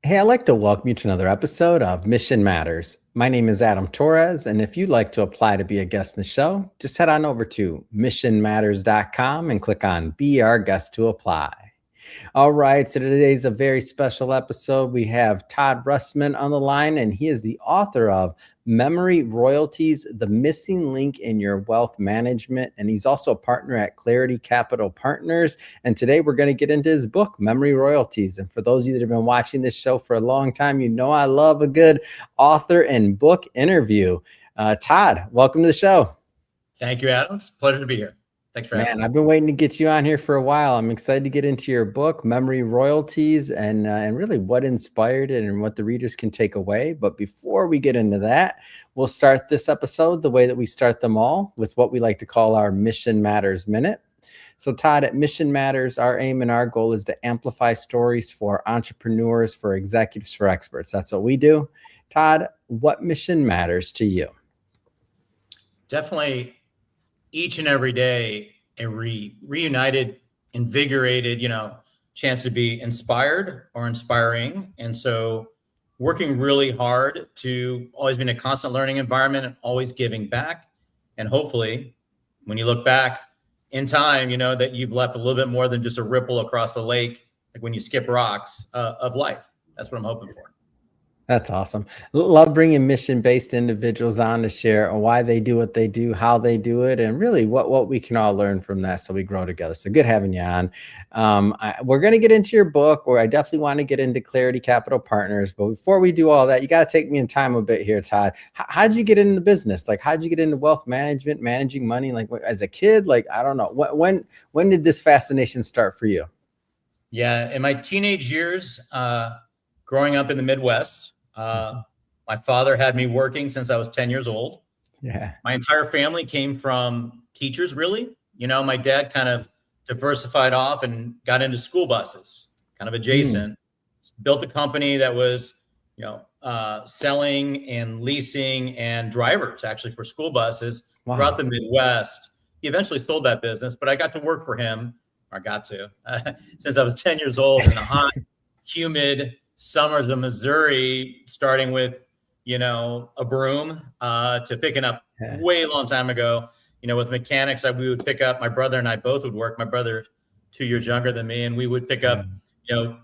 Hey, I'd like to welcome you to another episode of Mission Matters. My name is Adam Torres, and if you'd like to apply to be a guest in the show, just head on over to missionmatters.com and click on Be Our Guest to apply. All right, so today's a very special episode. We have Todd Rustman on the line, and he is the author of Memory Royalties, The Missing Link in Your Wealth Management. And he's also a partner at Clarity Capital Partners. And today we're going to get into his book, Memory Royalties. And for those of you that have been watching this show for a long time, you know I love a good author and book interview. Todd, welcome to the show. Thank you, Adam. It's a pleasure to be here. Thanks for having me. I've been waiting to get you on here for a while. I'm excited to get into your book, Memory Royalties, and really what inspired it and what the readers can take away. But before we get into that, we'll start this episode the way that we start them all, with what we like to call our Mission Matters Minute. So Todd, at Mission Matters, our aim and our goal is to amplify stories for entrepreneurs, for executives, for experts. That's what we do. Todd, what mission matters to you? Definitely each and every day, a reunited, invigorated, chance to be inspired or inspiring. And so working really hard to always be in a constant learning environment and always giving back. And hopefully when you look back in time, that you've left a little bit more than just a ripple across the lake, like when you skip rocks of life. That's what I'm hoping for. That's awesome. Love bringing mission-based individuals on to share why they do what they do, how they do it, and really what we can all learn from that so we grow together. So good having you on. We're going to get into your book, where I definitely want to get into Clarity Capital Partners. But before we do all that, you got to take me in time a bit here, Todd. How'd you get into business? Like, how'd you get into wealth management, managing money? Like, as a kid? Like, I don't know. When did this fascination start for you? Yeah, in my teenage years, growing up in the Midwest, my father had me working since I was 10 years old. Yeah. My entire family came from teachers, really. My dad kind of diversified off and got into school buses, kind of adjacent. Built a company that was, selling and leasing and drivers actually for school buses throughout the Midwest. He eventually sold that business, but I got to work for him, since I was 10 years old in the hot, humid summers of Missouri, starting with, a broom to picking up way long time ago, with mechanics we would pick up. My brother and I both would work. My brother 2 years younger than me, and we would pick up,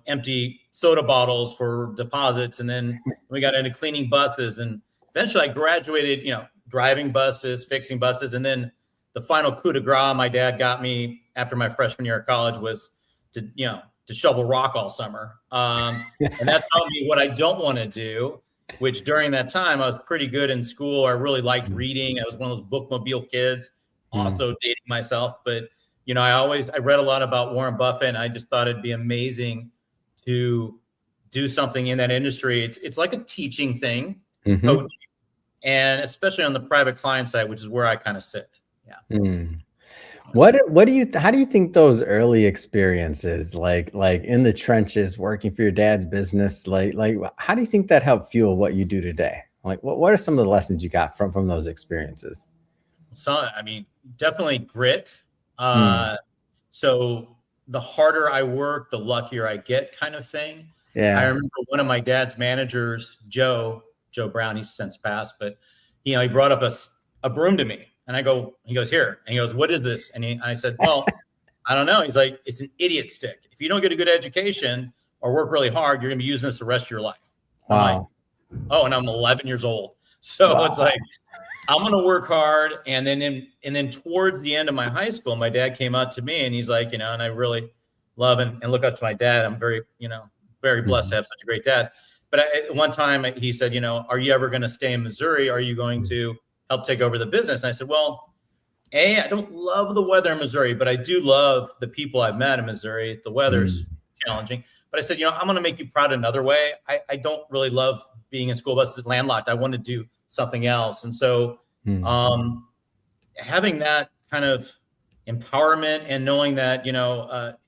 empty soda bottles for deposits. And then we got into cleaning buses, and eventually I graduated, driving buses, fixing buses. And then the final coup de grace my dad got me after my freshman year of college was to shovel rock all summer. And that taught me what I don't want to do, which during that time I was pretty good in school. I really liked reading. I was one of those bookmobile kids, also dating myself. But, I read a lot about Warren Buffett, and I just thought it'd be amazing to do something in that industry. It's like a teaching thing, coaching, and especially on the private client side, which is where I kind of sit. Yeah. How do you think those early experiences, like in the trenches, working for your dad's business, like how do you think that helped fuel what you do today? Like, what are some of the lessons you got from those experiences? So, definitely grit. So the harder I work, the luckier I get, kind of thing. Yeah. I remember one of my dad's managers, Joe Brown, he's since passed, but he brought up a broom to me. And he goes, here. And he goes, what is this? And I said, well, I don't know. He's like, it's an idiot stick. If you don't get a good education or work really hard, you're going to be using this the rest of your life. Wow. I'm like, oh, and I'm 11 years old. So It's like, I'm going to work hard. And then towards the end of my high school, my dad came up to me and he's like, and I really love and look up to my dad. I'm very, very blessed to have such a great dad. But one time he said, are you ever going to stay in Missouri? Are you going to help take over the business? And I said, well, I don't love the weather in Missouri, but I do love the people I've met in Missouri. The weather's challenging. But I said, I'm going to make you proud another way. I don't really love being in school buses landlocked. I want to do something else. And so having that kind of empowerment and knowing that,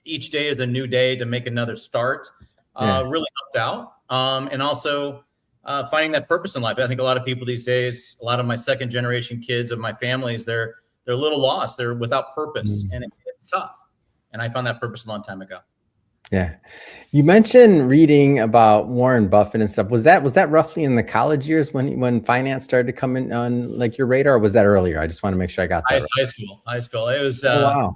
each day is a new day to make another start really helped out. And also finding that purpose in life. I think a lot of people these days, a lot of my second generation kids of my families, they're a little lost. They're without purpose, and it's tough. And I found that purpose a long time ago. Yeah. You mentioned reading about Warren Buffett and stuff. Was that roughly in the college years when finance started to come in on like your radar, or was that earlier? I just want to make sure I got that right. High school. It was, Oh wow.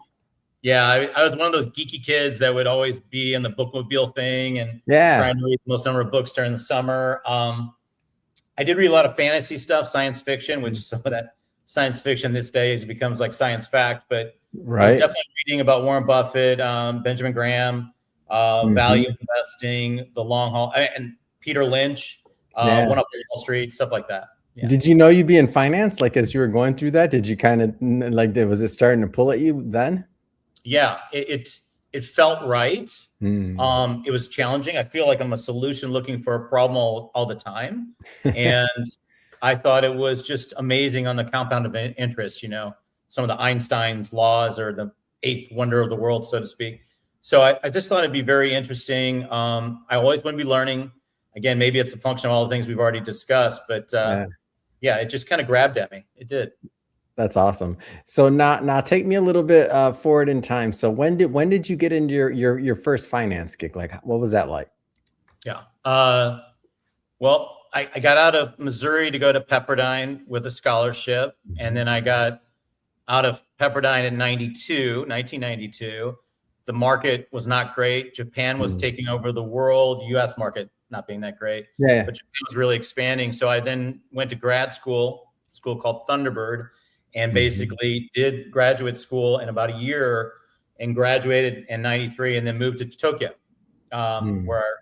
yeah, I was one of those geeky kids that would always be in the bookmobile thing and Yeah. trying to read the most number of books during the summer. I did read a lot of fantasy stuff, science fiction, which some of that science fiction these days becomes like science fact. But I was Right. definitely reading about Warren Buffett, Benjamin Graham, value investing, the long haul, and Peter Lynch, Yeah. One Up Wall Street, stuff like that. Yeah. Did you know you'd be in finance? Like as you were going through that, did you kind of like, was it starting to pull at you then? Yeah, it felt right. It was challenging. I feel like I'm a solution looking for a problem all the time. And I thought it was just amazing on the compound of interest, some of the Einstein's laws or the eighth wonder of the world, so to speak. So I just thought it'd be very interesting. I always want to be learning. Again, maybe it's a function of all the things we've already discussed, but yeah, it just kind of grabbed at me. It did. That's awesome. So now take me a little bit forward in time. So when did you get into your first finance gig? Like what was that like? Yeah. Well, I got out of Missouri to go to Pepperdine with a scholarship. And then I got out of Pepperdine in 1992. The market was not great. Japan was taking over the world, US market not being that great. Yeah. But Japan was really expanding. So I then went to grad school called Thunderbird, and basically did graduate school in about a year and graduated in 93 and then moved to Tokyo, where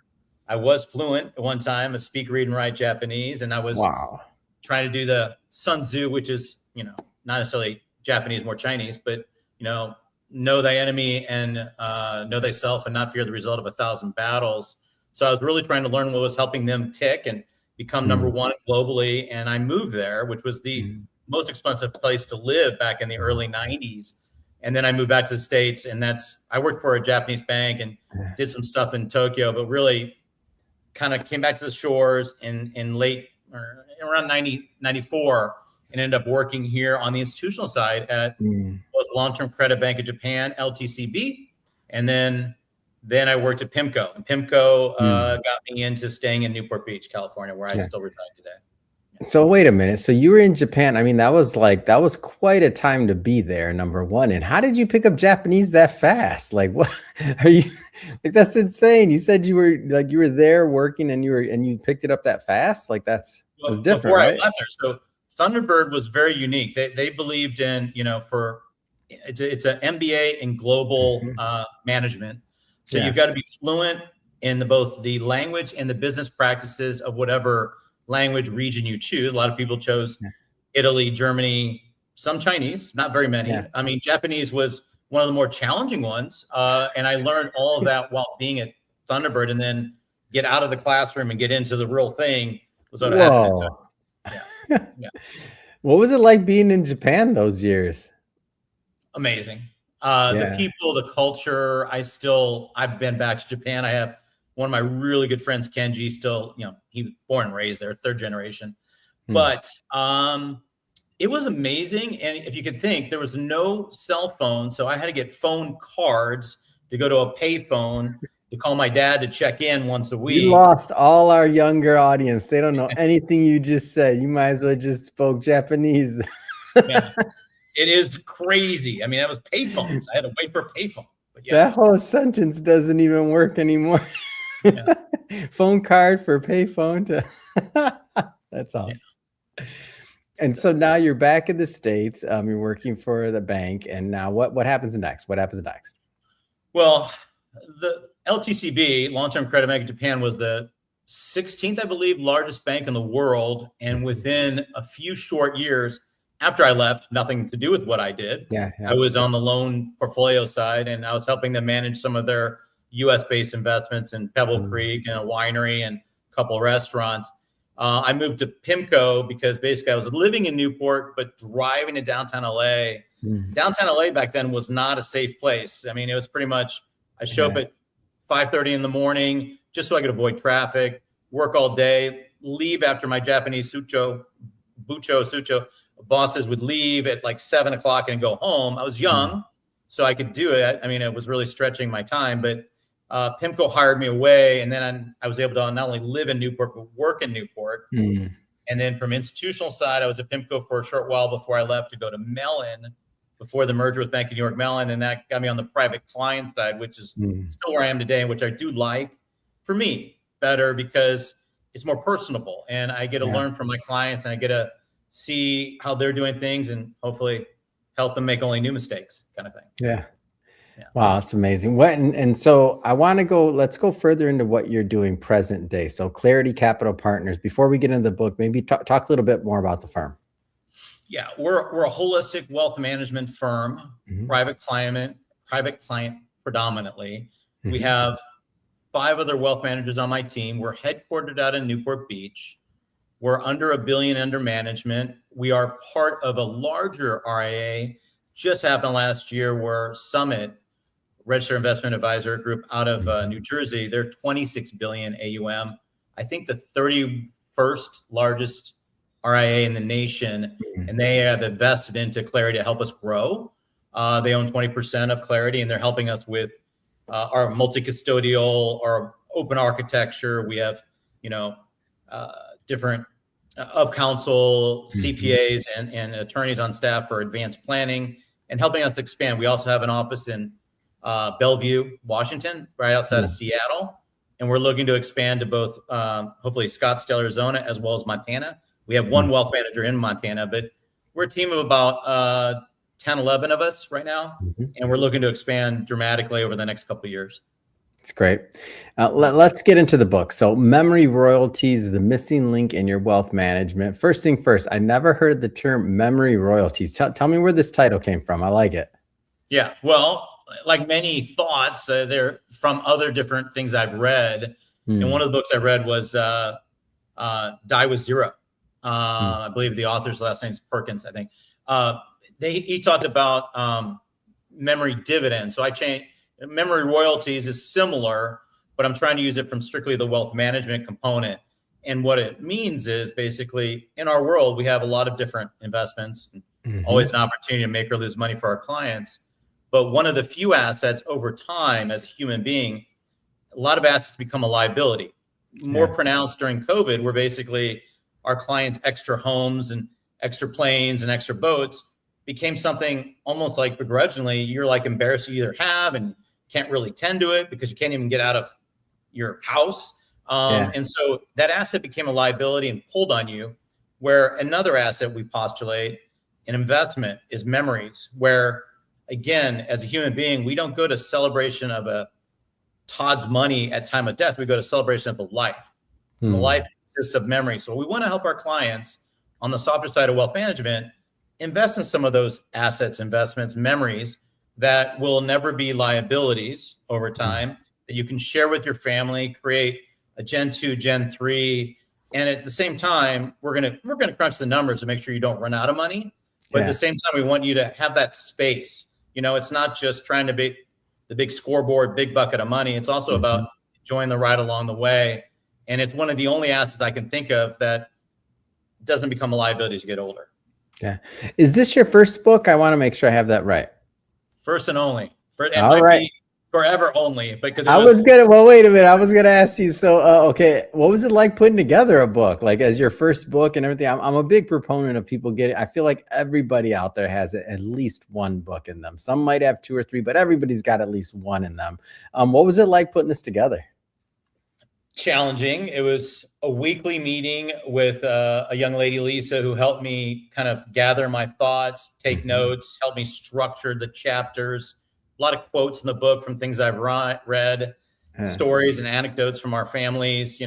I was fluent at one time, a speak, read, and write Japanese. And I was trying to do the Sun Tzu, which is, not necessarily Japanese, more Chinese, but, know thy enemy and know thyself and not fear the result of 1,000 battles. So I was really trying to learn what was helping them tick and become number one globally. And I moved there, which was the most expensive place to live back in the early 90s. And then I moved back to the States, and I worked for a Japanese bank and did some stuff in Tokyo, but really kind of came back to the shores in late or around 94 and ended up working here on the institutional side at both Long-Term Credit Bank of Japan, LTCB, and then I worked at PIMCO. And PIMCO got me into staying in Newport Beach, California, where I still reside today. So wait a minute. So you were in Japan. I mean, that was quite a time to be there, number one. And how did you pick up Japanese that fast? Like, what are you like? That's insane. You said you were there working and you picked it up that fast. Like that's different, before right? I left there. So Thunderbird was very unique. They believed in, it's an MBA in global management. So you've got to be fluent in both the language and the business practices of whatever language region you choose. A lot of people chose Italy, Germany, some Chinese, not very many. I mean, Japanese was one of the more challenging ones. And I learned all of that while being at Thunderbird, and then get out of the classroom and get into the real thing was what happened. What was it like being in Japan those years? Amazing. The people, the culture. I've been back to Japan. I have one of my really good friends, Kenji, still, he was born and raised there, third generation. But it was amazing. And if you could think, there was no cell phone. So I had to get phone cards to go to a pay phone to call my dad to check in once a week. You lost all our younger audience. They don't know anything you just said. You might as well just spoke Japanese. It is crazy. I mean, that was payphones. I had to wait for a payphone. But that whole sentence doesn't even work anymore. Phone card for payphone that's awesome. And so now you're back in the States. You're working for the bank, and now what happens next? What happens next? Well, the LTCB, Long-Term Credit Bank of Japan, was the 16th, I believe, largest bank in the world. And within a few short years after I left, nothing to do with what I did. I was on the loan portfolio side, and I was helping them manage some of their U.S.-based investments in Pebble Creek and a winery and a couple of restaurants. I moved to PIMCO because basically I was living in Newport, but driving to downtown LA. Downtown LA back then was not a safe place. I mean, it was pretty much, I show up at 5:30 in the morning just so I could avoid traffic, work all day, leave after my Japanese sucho bosses would leave at like 7 o'clock and go home. I was young, so I could do it. I mean, it was really stretching my time, but PIMCO hired me away, and then I was able to not only live in Newport, but work in Newport. And then from institutional side, I was at PIMCO for a short while before I left to go to Mellon before the merger with Bank of New York Mellon. And that got me on the private client side, which is still where I am today, which I do like for me better because it's more personable. And I get to learn from my clients, and I get to see how they're doing things and hopefully help them make only new mistakes, kind of thing. Yeah. Wow, that's amazing. And so I want to let's go further into what you're doing present day. So Clarity Capital Partners, before we get into the book, maybe talk a little bit more about the firm. Yeah, we're a holistic wealth management firm, private client predominantly. We have 5 other wealth managers on my team. We're headquartered out in Newport Beach. We're under $1 billion under management. We are part of a larger RIA. Just happened last year where Summit, Registered Investment Advisor Group out of New Jersey, they're 26 billion AUM. I think the 31st largest RIA in the nation, and they have invested into Clarity to help us grow. They own 20% of Clarity, and they're helping us with our multi-custodial, our open architecture. We have, different of counsel, CPAs, and attorneys on staff for advanced planning and helping us expand. We also have an office in Bellevue, Washington, right outside of Seattle. And we're looking to expand to both, hopefully Scottsdale, Arizona, as well as Montana. We have one wealth manager in Montana, but we're a team of about 10, 11 of us right now. And we're looking to expand dramatically over the next couple of years. It's great. Let's get into the book. So Memory Royalties, the missing link in your wealth management. First thing first, I never heard the term Memory Royalties. Tell me where this title came from. I like it. Yeah, well, like many thoughts, they're from other different things I've read. And one of the books I read was Die with Zero. I believe the author's last name's Perkins, I think. He talked about memory dividends. So I changed. Memory Royalties is similar, but I'm trying to use it from strictly the wealth management component. And what it means is basically in our world, we have a lot of different investments, always an opportunity to make or lose money for our clients. But one of the few assets over time as a human being, a lot of assets become a liability. More pronounced during COVID, where basically our clients' extra homes and extra planes and extra boats became something almost like begrudgingly you're like embarrassed to either have and can't really tend to it because you can't even get out of your house. And so that asset became a liability and pulled on you, where another asset we postulate, an investment, is memories, where again, as a human being, we don't go to celebration of a Todd's money at time of death. We go to celebration of a life. The life consists of memory. So we want to help our clients on the softer side of wealth management invest in some of those assets, investments, memories that will never be liabilities over time, that you can share with your family, create a Gen 2, Gen 3. And at the same time, we're gonna crunch the numbers to make sure you don't run out of money. But at the same time, we want you to have that space. It's not just trying to be the big scoreboard, big bucket of money. It's also about enjoying the ride along the way. And it's one of the only assets I can think of that doesn't become a liability as you get older. Yeah. Is this your first book? I want to make sure I have that right. First and only. All right. Forever only. Because wait a minute. I was gonna ask you. So, okay, what was it like putting together a book, like as your first book and everything? I'm a big proponent of people getting. I feel like everybody out there has at least one book in them. Some might have 2 or 3, but everybody's got at least one in them. What was it like putting this together? Challenging. It was a weekly meeting with a young lady, Lisa, who helped me kind of gather my thoughts, take notes, help me structure the chapters. A lot of quotes in the book from things I've read, stories and anecdotes from our families,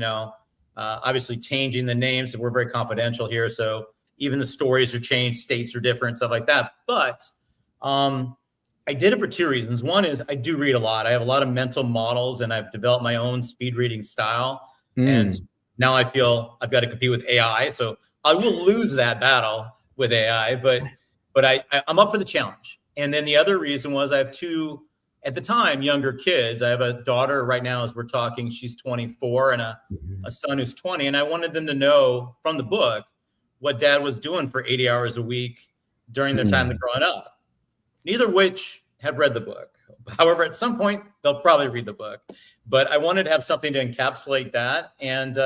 obviously changing the names. We're very confidential here. So even the stories are changed, states are different, stuff like that. But I did it for 2 reasons. One is I do read a lot. I have a lot of mental models, and I've developed my own speed reading style. And now I feel I've got to compete with AI. So I will lose that battle with AI, but I'm up for the challenge. And then the other reason was I have 2, at the time, younger kids. I have a daughter right now as we're talking. She's 24 and a son who's 20. And I wanted them to know from the book what dad was doing for 80 hours a week during their time growing up. Neither of which have read the book. However, at some point they'll probably read the book, but I wanted to have something to encapsulate that. And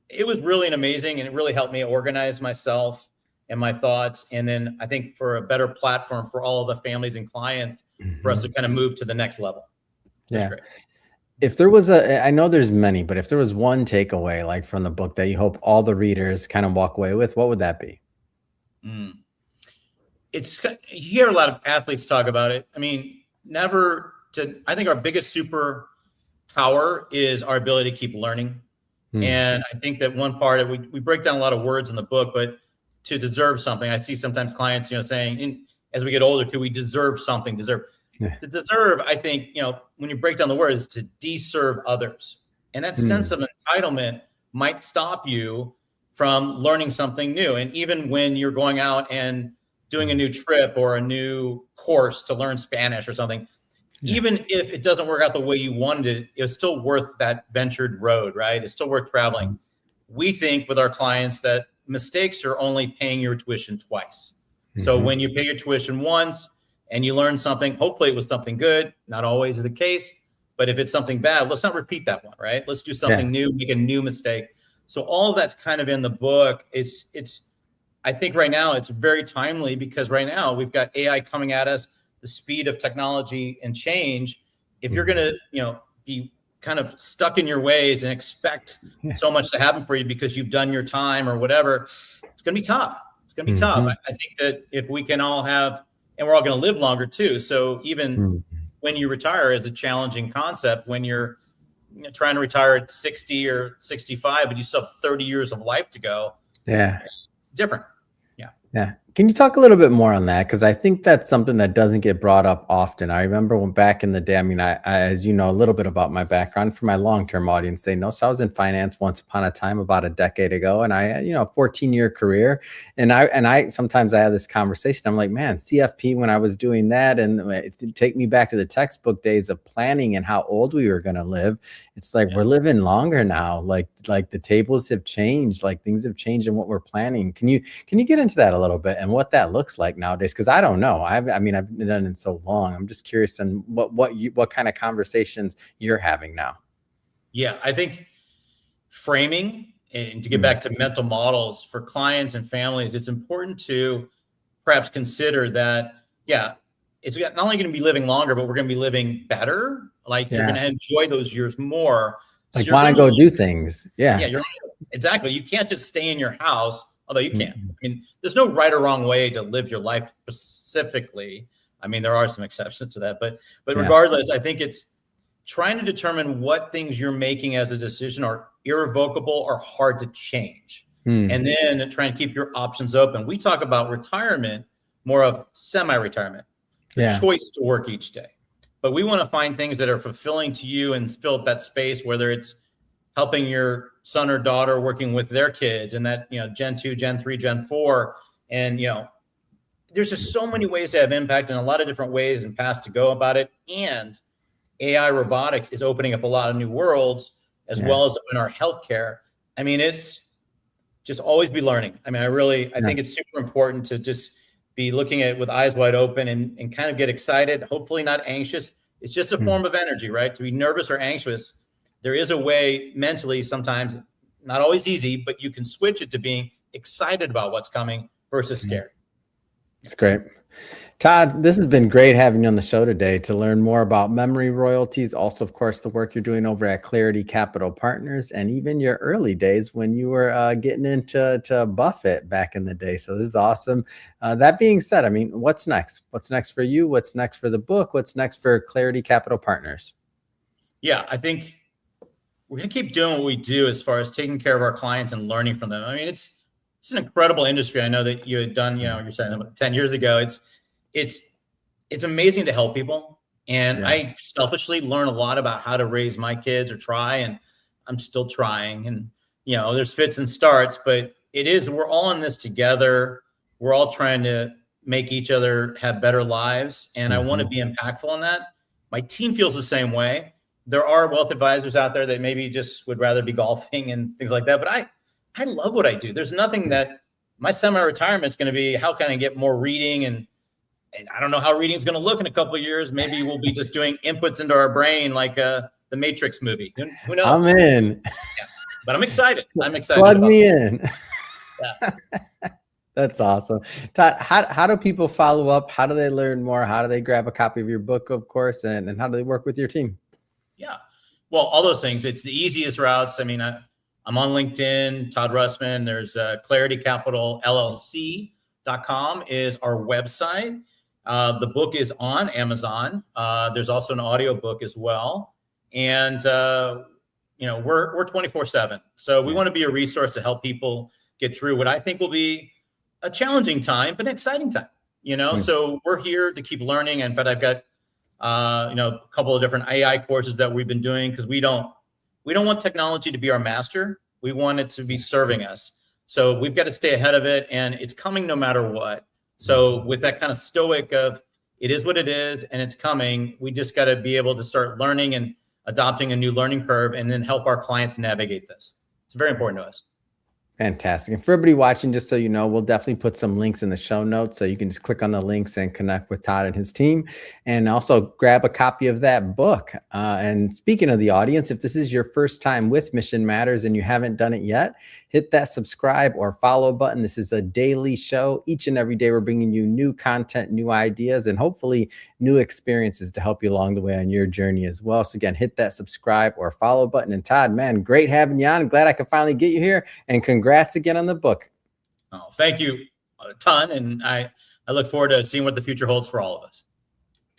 it was really amazing, and it really helped me organize myself and my thoughts. And then I think for a better platform for all of the families and clients for us to kind of move to the next level. Yeah. Great. If there was I know there's many, but if there was one takeaway like from the book that you hope all the readers kind of walk away with, what would that be? You hear a lot of athletes talk about it. I mean, I think our biggest superpower is our ability to keep learning. And I think that one part of we break down a lot of words in the book, but to deserve something, I see sometimes clients, saying as we get older too, we deserve something, Yeah. To deserve, I think, when you break down the words, is to deserve others. And that sense of entitlement might stop you from learning something new. And even when you're going out and doing a new trip or a new course to learn Spanish or something, even if it doesn't work out the way you wanted it, it's still worth that ventured road, right? It's still worth traveling. We think with our clients that mistakes are only paying your tuition twice. So when you pay your tuition once, and you learn something, hopefully it was something good, not always the case, but if it's something bad, let's not repeat that one, right? Let's do something new, make a new mistake. So all of that's kind of in the book. I think right now it's very timely because right now we've got AI coming at us, the speed of technology and change. If you're going to, be kind of stuck in your ways and expect so much to happen for you because you've done your time or whatever, it's going to be tough. It's going to be tough. I think that if we can all and we're all going to live longer too. So even when you retire is a challenging concept when you're trying to retire at 60 or 65, but you still have 30 years of life to go. Yeah. It's different. Yeah. Can you talk a little bit more on that? Because I think that's something that doesn't get brought up often. I remember when back in the day, I mean, I as you know, a little bit about my background for my long-term audience, they know. So I was in finance once upon a time about a decade ago, and I had, 14-year career. And I sometimes I have this conversation. I'm like, man, CFP when I was doing that, and it take me back to the textbook days of planning and how old we were going to live. It's like we're living longer now. Like the tables have changed, like things have changed in what we're planning. Can you get into that a little bit and what that looks like nowadays? Because I don't know. I've done it so long. I'm just curious on what kind of conversations you're having now. Yeah, I think framing, and to get back to mental models for clients and families, it's important to perhaps consider that, it's not only going to be living longer, but we're going to be living better. Like you're going to enjoy those years more. So like want to go do things. Yeah, exactly. You can't just stay in your house, although you can. I mean, there's no right or wrong way to live your life specifically. I mean, there are some exceptions to that, but regardless, I think it's trying to determine what things you're making as a decision are irrevocable or hard to change. And then trying to keep your options open. We talk about retirement, more of semi-retirement, the choice to work each day. But we want to find things that are fulfilling to you and fill up that space, whether it's helping your son or daughter working with their kids and that, Gen 2, Gen 3, Gen 4. And, there's just so many ways to have impact and a lot of different ways and paths to go about it. And AI robotics is opening up a lot of new worlds as well as in our healthcare. I mean, it's just always be learning. I mean, I think it's super important to just be looking at it with eyes wide open and kind of get excited, hopefully not anxious. It's just a form of energy, right? To be nervous or anxious, there is a way mentally, sometimes not always easy, but you can switch it to being excited about what's coming versus scared. It's great. Todd, this has been great having you on the show today to learn more about memory royalties. Also, of course, the work you're doing over at Clarity Capital Partners and even your early days when you were getting into Buffett back in the day. So this is awesome. That being said, I mean, what's next? What's next for you? What's next for the book? What's next for Clarity Capital Partners? Yeah, I think we're going to keep doing what we do as far as taking care of our clients and learning from them. I mean, it's an incredible industry. I know that you had done, you're saying about 10 years ago. It's amazing to help people. And I selfishly learn a lot about how to raise my kids or try, and I'm still trying. And, there's fits and starts, but we're all in this together. We're all trying to make each other have better lives. And I want to be impactful in that. My team feels the same way. There are wealth advisors out there that maybe just would rather be golfing and things like that. But I love what I do. There's nothing that my semi-retirement is going to be, how can I get more reading And I don't know how reading is going to look in a couple of years. Maybe we'll be just doing inputs into our brain like the Matrix movie. Who knows? I'm in. Yeah. But I'm excited. Plug me in. Yeah. That's awesome. Todd, how do people follow up? How do they learn more? How do they grab a copy of your book, of course, and how do they work with your team? Yeah. Well, all those things. It's the easiest routes. I mean, I'm on LinkedIn, Todd Rustman. There's Clarity Capital LLC.com is our website. The book is on Amazon. There's also an audio book as well. And, we're 24/7. So we want to be a resource to help people get through what I think will be a challenging time, but an exciting time, So we're here to keep learning. In fact, I've got, a couple of different AI courses that we've been doing because we don't want technology to be our master. We want it to be serving us. So we've got to stay ahead of it, and it's coming no matter what. So with that kind of stoic of it is what it is and it's coming, we just got to be able to start learning and adopting a new learning curve and then help our clients navigate this. It's very important to us. Fantastic. And for everybody watching, just so you know, we'll definitely put some links in the show notes so you can just click on the links and connect with Todd and his team, and also grab a copy of that book. And speaking of the audience, if this is your first time with Mission Matters and you haven't done it yet, hit that subscribe or follow button. This is a daily show. Each and every day, we're bringing you new content, new ideas, and hopefully new experiences to help you along the way on your journey as well. So again, hit that subscribe or follow button. And Todd, man, great having you on. I'm glad I could finally get you here, and congrats again on the book. Oh, thank you a ton. And I look forward to seeing what the future holds for all of us.